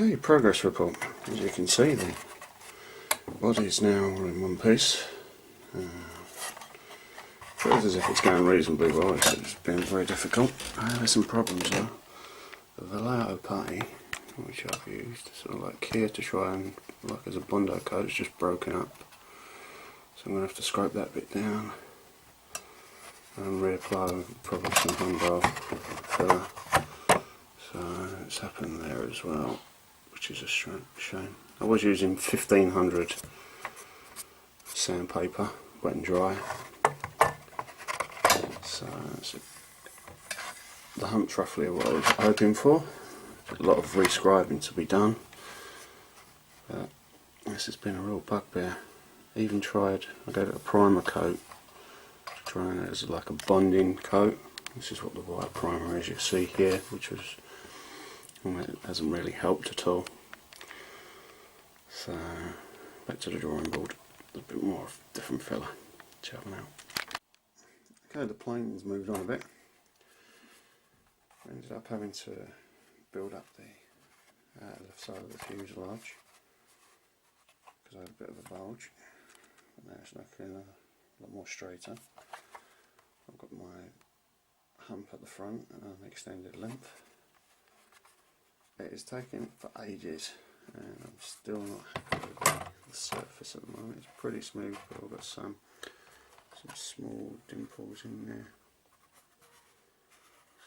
Okay, progress report. As you can see, the body is now all in one piece. Feels as if it's going reasonably well. It's been very difficult. There's some problems though. The Revell putty, which I've used, sort of like here to try and, like as a Bondo coat, it's just broken up. So I'm going to have to scrape that bit down and reapply probably some Revell filler. So it's happened there as well, which is a shame. I was using 1500 sandpaper, wet and dry. So the hump's roughly what I was hoping for. A lot of rescribing to be done. But this has been a real bugbear. I even tried, I gave it a primer coat, trying it as like a bonding coat. This is what the white primer is, you see here, which was, well, it hasn't really helped at all. So back to the drawing board, a bit more of different filler, check them out. Okay, the plane's moved on a bit. I ended up having to build up the left side of the fuselage because I had a bit of a bulge, but now it's looking a lot more straighter. I've got my hump at the front and an extended length. It is taking for ages and I'm still not happy with the surface at the moment. It's pretty smooth, but I've got some small dimples in there,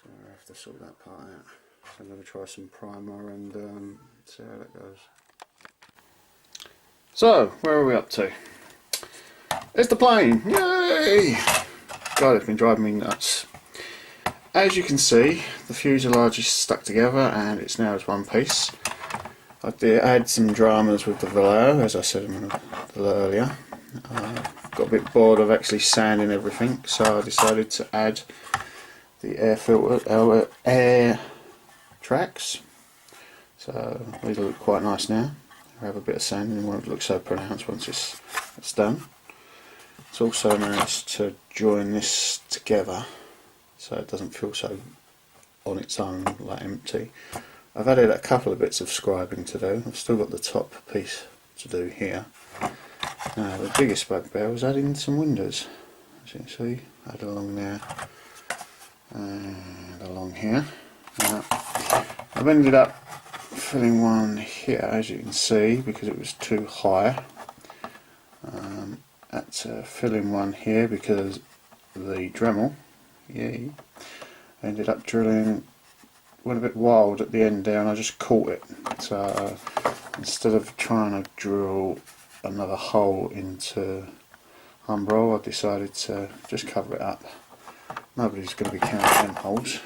so I have to sort that part out. So I'm going to try some primer and see how that goes. So where are we up to? It's the plane! Yay! God, it's been driving me nuts. As you can see, the fuselage is stuck together and it's now as one piece. I did add some dramas with the Revell, as I said a little earlier. Got a bit bored of actually sanding everything, so I decided to add the air tracks. So these look quite nice now. I have a bit of sanding and won't look so pronounced once it's done. It's also managed to join this together so it doesn't feel so on its own, like empty. I've added a couple of bits of scribing to do. I've still got the top piece to do here. The biggest bugbear was adding some windows. As you can see, add along there and along here. I've ended up filling one here, as you can see, because it was too high. Had to fill in one here because the Dremel, I ended up drilling, went a bit wild at the end there and I just caught it. So instead of trying to drill another hole into Umbro, I decided to just cover it up. Nobody's going to be counting them holes.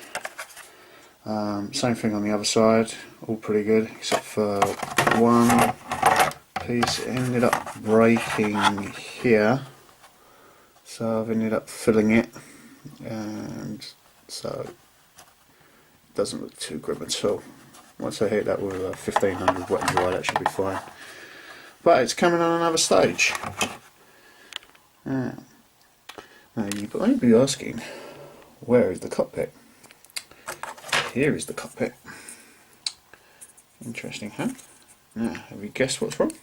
Same thing on the other side, all pretty good except for one piece. It ended up breaking here, so I've ended up filling it, and so it doesn't look too grim at all. Once I hit that with a 1500 wet and dry, that should be fine. But it's coming on another stage. Now you may be asking, where is the cockpit? Here is the cockpit. Interesting, huh? Now, have you guessed what's wrong?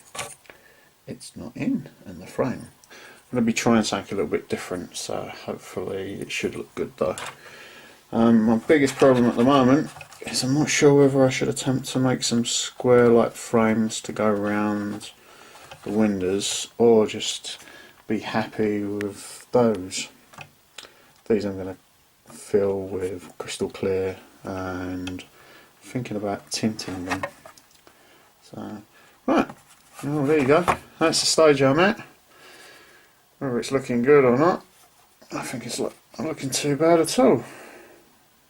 It's not in the frame. I'm going to be trying something a little bit different, so hopefully it should look good though. My biggest problem at the moment is I'm not sure whether I should attempt to make some square like frames to go around the windows or just be happy with those. These I'm going to fill with crystal clear and thinking about tinting them. So, right, well there you go, that's the stage I'm at. Whether it's looking good or not, I think it's not looking too bad at all.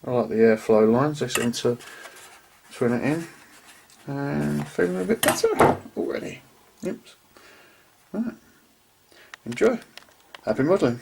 I like the airflow lines, they seem to twin it in and feeling a bit better already. Oops. Right, enjoy, happy modelling.